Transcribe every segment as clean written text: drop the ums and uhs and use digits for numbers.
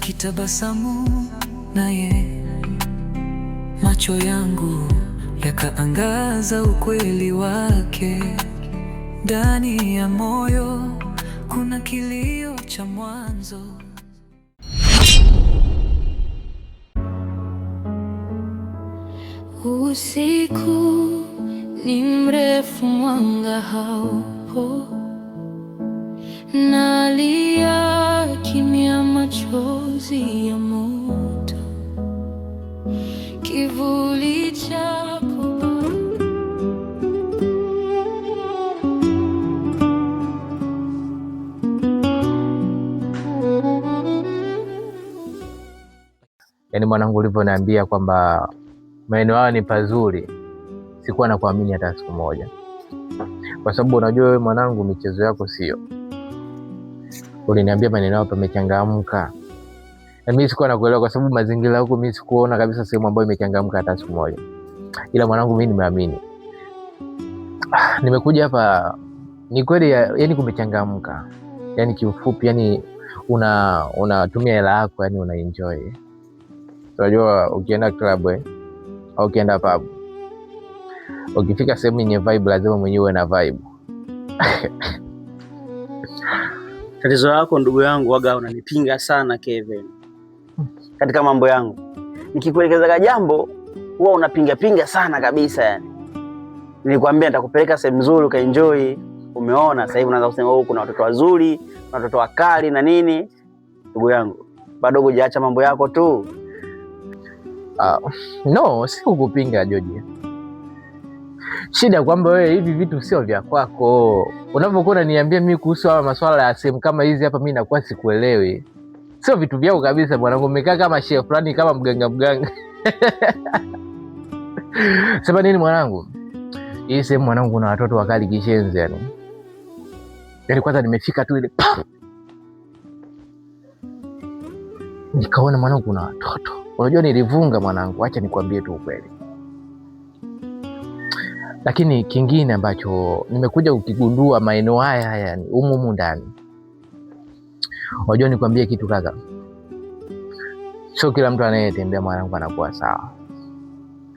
akitabasamu naye, macho yangu yakaangaza ukweli wake. Ndani ya moyo kuna kilio cha mwanzo. Usiku ni mrefu, mwanga haupo, nalia kimya, machozi ya moto, kivuli chako. Yaani mwanangu, ulivyoniambia kwamba maeneo haya ni pazuri, sikuwa na kuamini hata siku moja, kwa sababu unajua wewe mwanangu, michezo yako sio. Uliniambia maeneo hapa pamechangamka, na mimi sikuwa nakuelewa, kwa sababu mazingira huko mimi sikuona kabisa sehemu ambayo imechangamka hata siku moja. Ila mwanangu, mimi nimeamini. Nimekuja hapa, ni kweli yani kumechangamka. Yani kiufupi, yani unatumia hela yako, yani una enjoy. Unajua ukienda club au ukienda pub, ukifika sehemu yenye vibe lazima mwenyewe na vibe. Tatizo lako ndugu yangu, waga unanipinga sana Kevin katika mambo yangu. Nikikuelekeza jambo huwa unapinga sana kabisa. Yani nilikwambia nitakupeleka sehemu nzuri ukaenjoy, umeona sasa hivi unaanza kusema kuna watoto wazuri, kuna watoto wakali na nini. Ndugu yangu, bado hujaacha mambo yako tu. No, si kukupinga George. Shida kwamba wewe hivi vitu sio vya kwako. Unapokuwa unaniambia mimi kuhusu haya masuala ya sehemu kama hizi hapa, mimi nakuwa sikuelewi. Sio vitu vyako kabisa mwanangu, umekaa kama chef fulani, kama mganga. Sema nini mwanangu? Hii sehemu mwanangu kuna watoto wakali kishenzi yani. Yaani kwanza nimefika tu ile nikaona mwanangu kuna watoto. Unajua nilivunga mwanangu, acha nikwambie tu ukweli. Lakini kingine ambacho nimekuja kukigundua maeneo haya yani humu ndani. Unajua nikwambie kitu kaka. Sio kila mtu anayetembea mwanangu anakuwa sawa.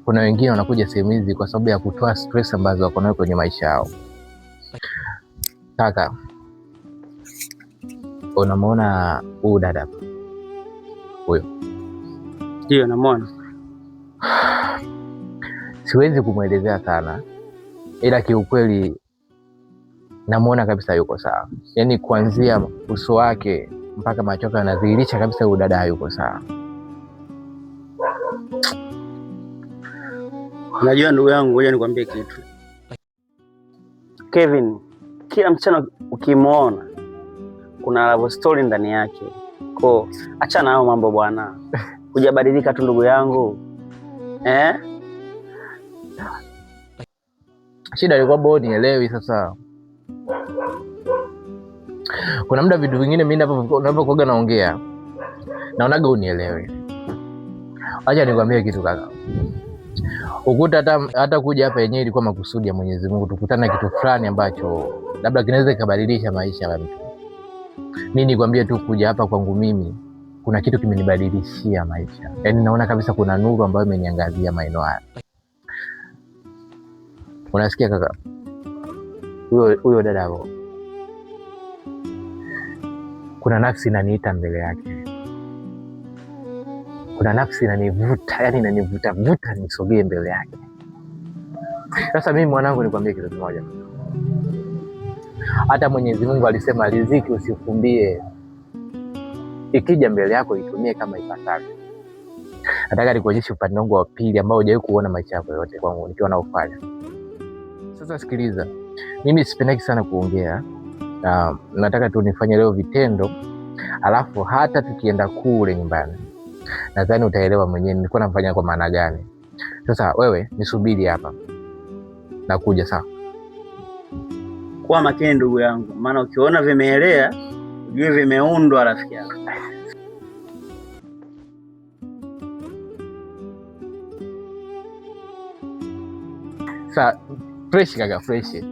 Kuna wengine wanakuja sehemu hizi kwa sababu ya kutoa stress ambazo wako nayo kwenye maisha yao. Kaka, unamwona huyu dada hapa? Huyo. Ndio namuona. Siwezi kumwelezea sana, ila kiukweli namuona kabisa yuko sawa. Yaani kuanzia uso wake mpaka macho yake yanadhihirisha kabisa huyu dada hayuko sawa. Unajua ndugu yangu, ngoja nikwambie kitu. Kevin, kila msichana ukimwona kuna love story ndani yake. Kwa achana nao mambo bwana. Hujabadilika tu ndugu yangu. Shida ilikuwa bado nielewi sasa. Kuna muda vitu vingine mimi ninapokuwa naongea naonaga unielewi. Acha nikwambie kitu kaka. Ukuta hata kuja hapa yenyewe ilikuwa makusudi ya Mwenyezi Mungu, tukutana kitu fulani ambacho labda kinaweza kubadilisha maisha ya mtu. Mimi nikwambie tu kuja hapa kwangu mimi kuna kitu kimenibadilishia maisha. Yaani naona kabisa kuna nuru ambayo imeniangazia maeneo haya. Unasikia kaka? Huyo dada hapo. Kuna nafsi inaniita mbele yake. Kuna nafsi inanivuta, yani inanivuta nisogee mbele yake. Sasa mimi mwanangu nikwambie kitu kimoja. Hata Mwenyezi Mungu alisema riziki usifumbie. Ikija mbele yako itumie kama ipasavyo. Nataka nikuonyeshe upande wangu wa pili ambao hujawahi kuona maisha yako yote kwangu nikiwa naufanya. Sasa sikiliza. Mimi sipendaki sana kuongea. Nataka tu nifanye leo vitendo. Alafu hata tukienda kule nyumbani, nadhani utaelewa mwenyewe nilikuwa nafanya kwa maana gani. Sasa wewe nisubiri hapa. Nakuja sawa. Kuwa makini ndugu yangu, maana ukiona vimeelea ujue vimeundwa rafiki yangu. Sasa fresh kaka, fresh.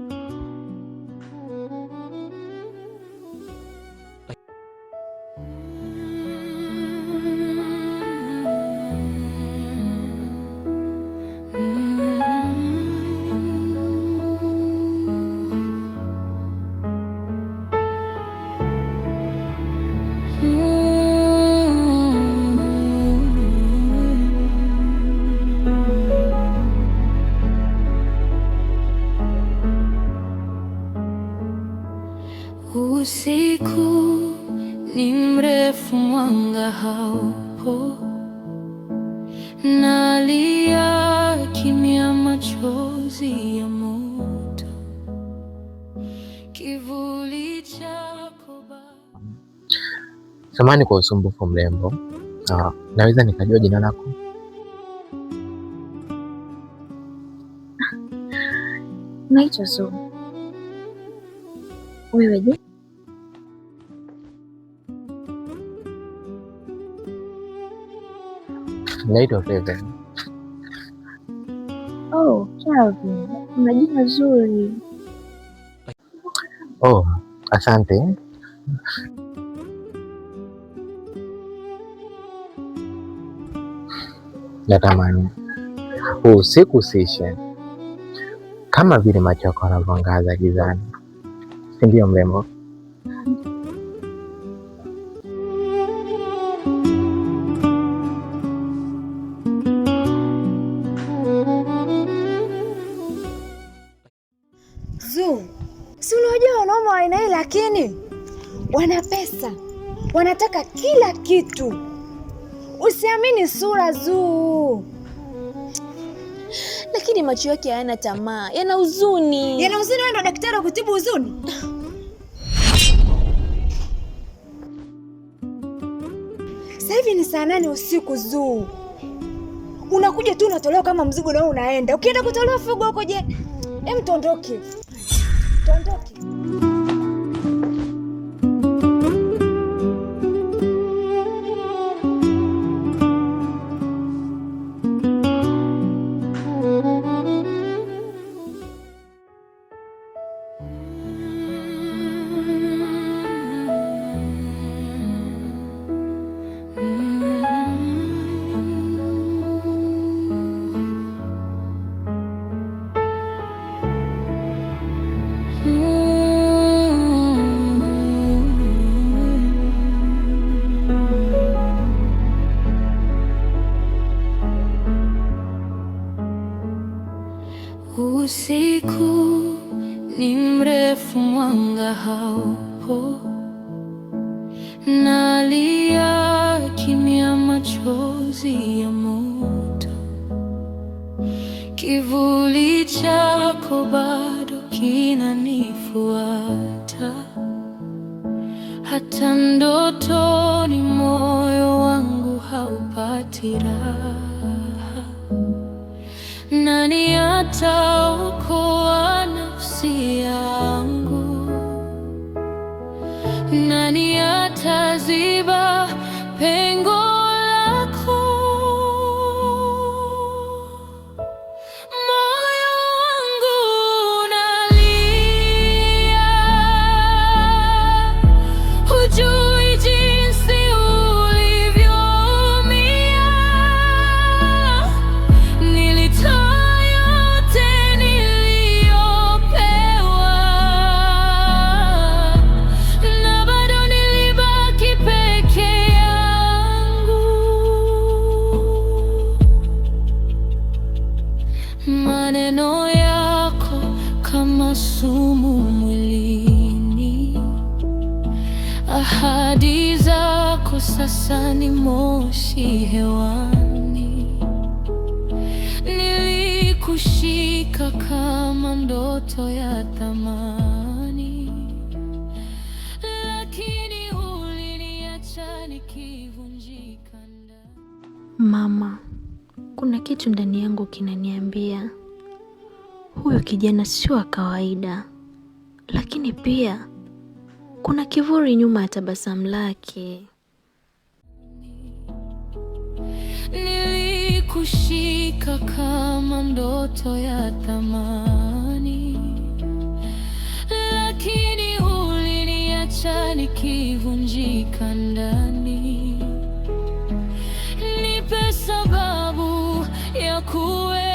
mrefu mwanga haupo, nalia kimya, machozi ya moto, kivuli chako. Samahani kwa usumbufu mrembo. Naweza nikajua jina lako? Naitwa Zuu. Wewe je? Naitwa Kevin. Oh, Kelvin. Una jina zuri. Oh, asante. Natamani usiku usishe kama vile macho yako yanavyoangaza gizani, si ndio mrembo? Zuu, si unajua wanaume wa aina hii, lakini wana pesa, wanataka kila kitu. Usiamini sura Zuu. Lakini macho yake hayana tamaa, yana huzuni. Yana huzuni? Wewe ndo daktari wa kutibu huzuni? Sasa hivi ni saa 8 usiku Zuu. Unakuja tu unatolewa kama mzigo na unaenda. Ukienda kutolewa figo huko je? Hem, tuondoke. Tuondoke. Usiku ni mrefu, mwanga haupo, nalia kimya, machozi ya moto, kivuli chako bado kinanifuata, hata ndotoni moyo wangu haupati raha. Nani ataokoa nafsi yangu? Nani ataziba pengo lako? Moyo wangu unalia, hujui jinsi ulivyoumia. Nilitoa yote niliyopewa, na bado nilibaki peke yangu. Maneno yako kama sumu mwilini, ahadi zako sasa ni moshi hewani. Nilikushika kama ndoto ya thamani, lakini uliniacha nikivunjika ndani. Mama, kuna kitu ndani yangu kinaniambia huyu kijana sio wa kawaida, lakini pia kuna kivuli nyuma ya tabasamu lake. Nilikushika kama ndoto ya thamani, lakini uliniacha nikivunjika ndani. Nipe sababu ya kuendelea,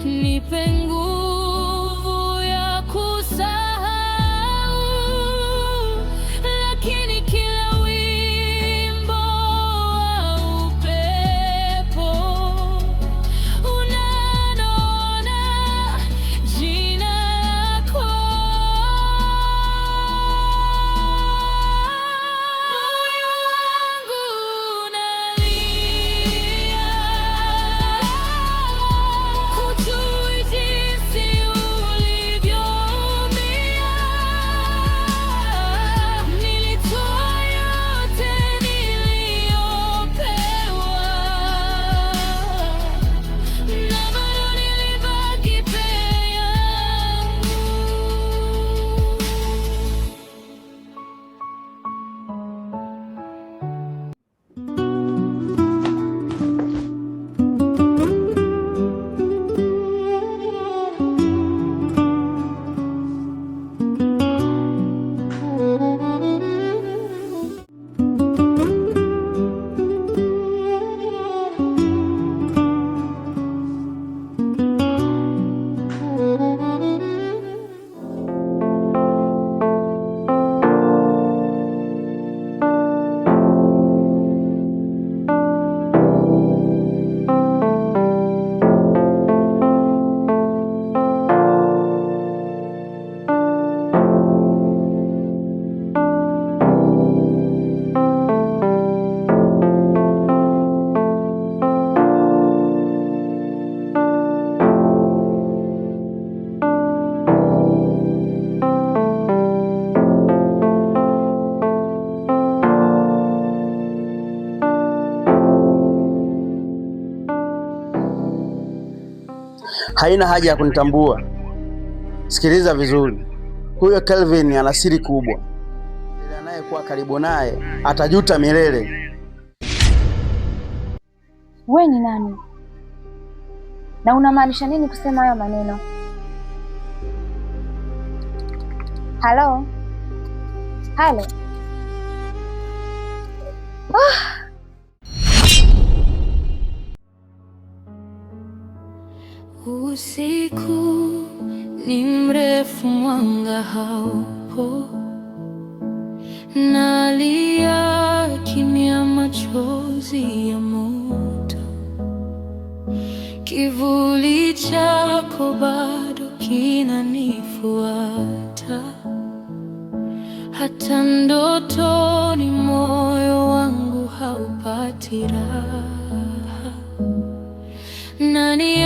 nipe nguvu ya kusahau, lakini kila wimbo wa upepo unanona jina lako. haina haja ya kunitambua. Sikiliza vizuri, huyo Kelvin ana siri kubwa. Yule anayekuwa karibu naye atajuta milele. We ni nani na unamaanisha nini kusema hayo maneno? Halo? Halo? Usiku ni mrefu, mwanga haupo, nalia kimya, machozi ya moto. Kivuli chako bado kinanifuata, hata ndotoni moyo wangu haupati raha. Nani